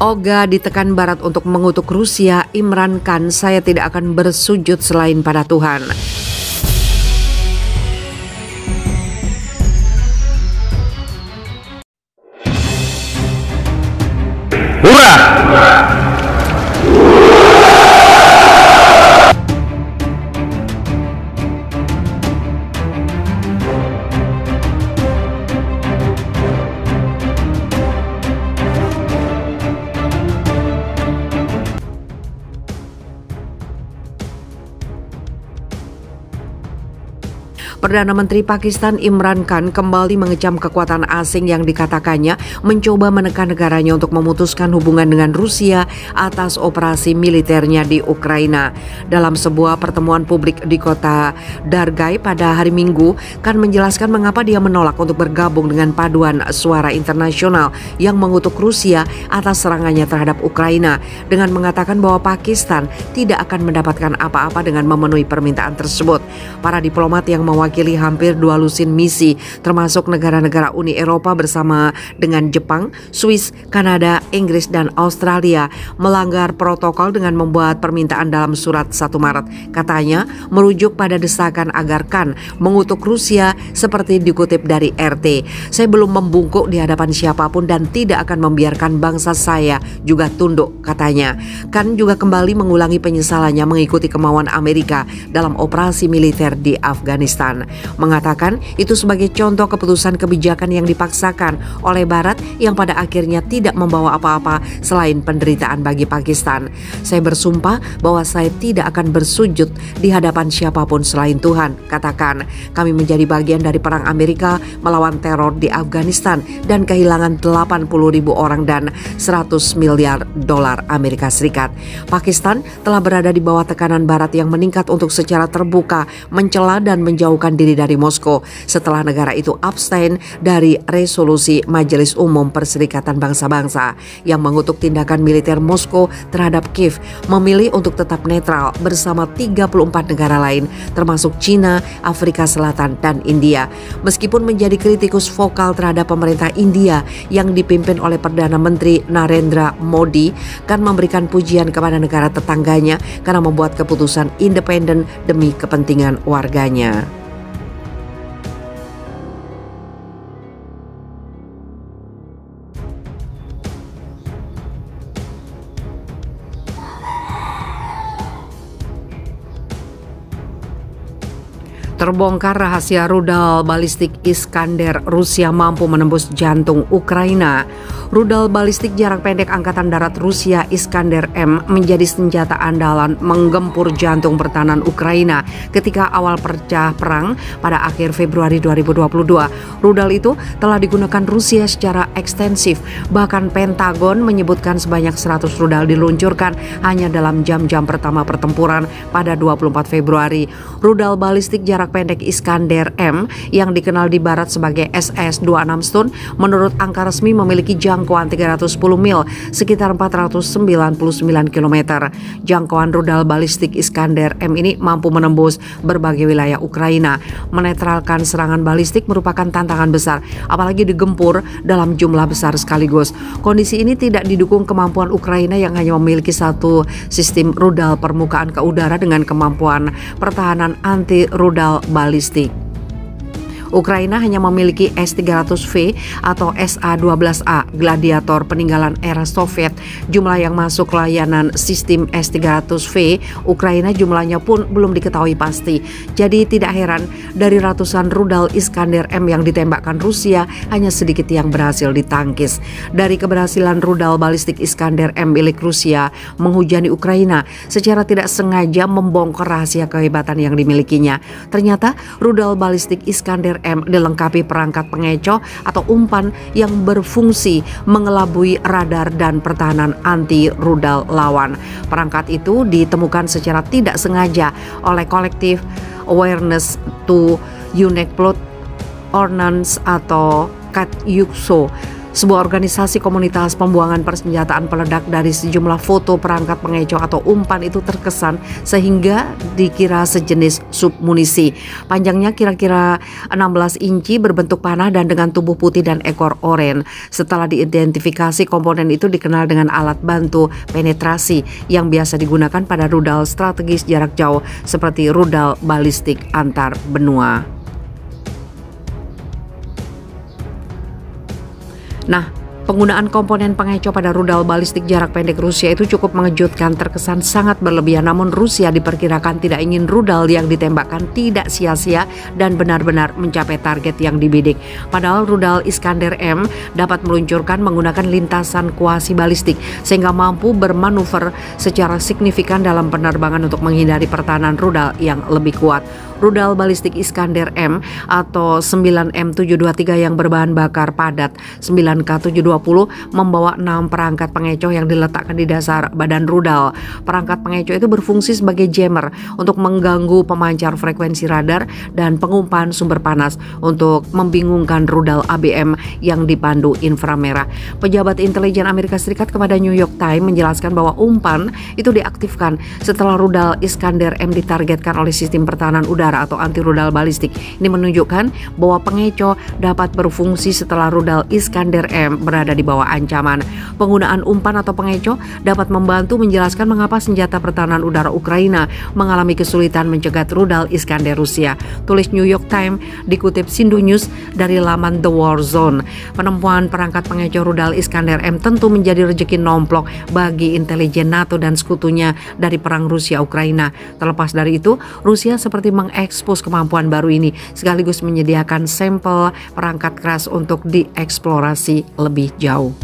Oga ditekan Barat untuk mengutuk Rusia. Imran Khan, saya tidak akan bersujud selain pada Tuhan. Hurrah! Perdana Menteri Pakistan Imran Khan kembali mengecam kekuatan asing yang dikatakannya mencoba menekan negaranya untuk memutuskan hubungan dengan Rusia atas operasi militernya di Ukraina. Dalam sebuah pertemuan publik di kota Dargai pada hari Minggu, Khan menjelaskan mengapa dia menolak untuk bergabung dengan paduan suara internasional yang mengutuk Rusia atas serangannya terhadap Ukraina dengan mengatakan bahwa Pakistan tidak akan mendapatkan apa-apa dengan memenuhi permintaan tersebut. Para diplomat yang mewakili hampir 2 lusin misi termasuk negara-negara Uni Eropa bersama dengan Jepang, Swiss, Kanada, Inggris, dan Australia melanggar protokol dengan membuat permintaan dalam surat 1 Maret. Katanya merujuk pada desakan agar Khan mengutuk Rusia seperti dikutip dari RT. Saya belum membungkuk di hadapan siapapun dan tidak akan membiarkan bangsa saya juga tunduk, katanya. Khan juga kembali mengulangi penyesalannya mengikuti kemauan Amerika dalam operasi militer di Afghanistan. Mengatakan itu sebagai contoh keputusan kebijakan yang dipaksakan oleh Barat yang pada akhirnya tidak membawa apa-apa selain penderitaan bagi Pakistan. Saya bersumpah bahwa saya tidak akan bersujud di hadapan siapapun selain Tuhan, katakan. Kami menjadi bagian dari perang Amerika melawan teror di Afghanistan dan kehilangan 80.000 orang dan 100 miliar dolar Amerika Serikat. Pakistan telah berada di bawah tekanan Barat yang meningkat untuk secara terbuka mencela dan menjauhkan diri dari Moskow setelah negara itu abstain dari resolusi Majelis Umum Perserikatan Bangsa-Bangsa yang mengutuk tindakan militer Moskow terhadap Kiev, memilih untuk tetap netral bersama 34 negara lain termasuk China, Afrika Selatan, dan India. Meskipun menjadi kritikus vokal terhadap pemerintah India yang dipimpin oleh Perdana Menteri Narendra Modi, kan memberikan pujian kepada negara tetangganya karena membuat keputusan independen demi kepentingan warganya. Terbongkar rahasia rudal balistik Iskander Rusia mampu menembus jantung Ukraina. Rudal balistik jarak pendek Angkatan Darat Rusia Iskander M menjadi senjata andalan menggempur jantung pertahanan Ukraina ketika awal pecah perang pada akhir Februari 2022. Rudal itu telah digunakan Rusia secara ekstensif. Bahkan Pentagon menyebutkan sebanyak 100 rudal diluncurkan hanya dalam jam-jam pertama pertempuran pada 24 Februari. Rudal balistik jarak pendek Iskander M yang dikenal di Barat sebagai SS-26 Stun menurut angka resmi memiliki jangkauan 310 mil, sekitar 499 km. Jangkauan rudal balistik Iskander M ini mampu menembus berbagai wilayah Ukraina. Menetralkan serangan balistik merupakan tantangan besar, apalagi digempur dalam jumlah besar sekaligus. Kondisi ini tidak didukung kemampuan Ukraina yang hanya memiliki satu sistem rudal permukaan ke udara dengan kemampuan pertahanan anti rudal balistik. Ukraina hanya memiliki S-300V atau SA-12A Gladiator peninggalan era Soviet. Jumlah yang masuk layanan sistem S-300V Ukraina jumlahnya pun belum diketahui pasti. Jadi tidak heran dari ratusan rudal Iskander M yang ditembakkan Rusia hanya sedikit yang berhasil ditangkis. Dari keberhasilan rudal balistik Iskander M milik Rusia menghujani Ukraina secara tidak sengaja membongkar rahasia kehebatan yang dimilikinya. Ternyata rudal balistik Iskander M dilengkapi perangkat pengecoh atau umpan yang berfungsi mengelabui radar dan pertahanan anti rudal lawan. Perangkat itu ditemukan secara tidak sengaja oleh Collective Awareness to Unexploded Ordnance atau CATYUXO Sebuah organisasi komunitas pembuangan persenjataan peledak dari sejumlah foto perangkat pengecoh atau umpan itu terkesan sehingga dikira sejenis submunisi. Panjangnya kira-kira 16 inci, berbentuk panah dan dengan tubuh putih dan ekor oranye. Setelah diidentifikasi, komponen itu dikenal dengan alat bantu penetrasi yang biasa digunakan pada rudal strategis jarak jauh seperti rudal balistik antar benua. Nah, penggunaan komponen pengecoh pada rudal balistik jarak pendek Rusia itu cukup mengejutkan, terkesan sangat berlebihan. Namun Rusia diperkirakan tidak ingin rudal yang ditembakkan tidak sia-sia dan benar-benar mencapai target yang dibidik. Padahal rudal Iskander M dapat meluncurkan menggunakan lintasan kuasi balistik sehingga mampu bermanuver secara signifikan dalam penerbangan untuk menghindari pertahanan rudal yang lebih kuat. Rudal balistik Iskander M atau 9M723 yang berbahan bakar padat 9K720 membawa 6 perangkat pengecoh yang diletakkan di dasar badan rudal. Perangkat pengecoh itu berfungsi sebagai jammer untuk mengganggu pemancar frekuensi radar dan pengumpan sumber panas untuk membingungkan rudal ABM yang dipandu inframerah. Pejabat intelijen Amerika Serikat kepada New York Times menjelaskan bahwa umpan itu diaktifkan setelah rudal Iskander M ditargetkan oleh sistem pertahanan udara atau anti rudal balistik. Ini menunjukkan bahwa pengecoh dapat berfungsi setelah rudal Iskander M berada di bawah ancaman. Penggunaan umpan atau pengecoh dapat membantu menjelaskan mengapa senjata pertahanan udara Ukraina mengalami kesulitan mencegat rudal Iskander Rusia. Tulis New York Times dikutip Sindu News dari laman The War Zone. Penemuan perangkat pengecoh rudal Iskander M tentu menjadi rejeki nomplok bagi intelijen NATO dan sekutunya dari perang Rusia-Ukraina. Terlepas dari itu, Rusia seperti mengekspos kemampuan baru ini sekaligus menyediakan sampel perangkat keras untuk dieksplorasi lebih jauh.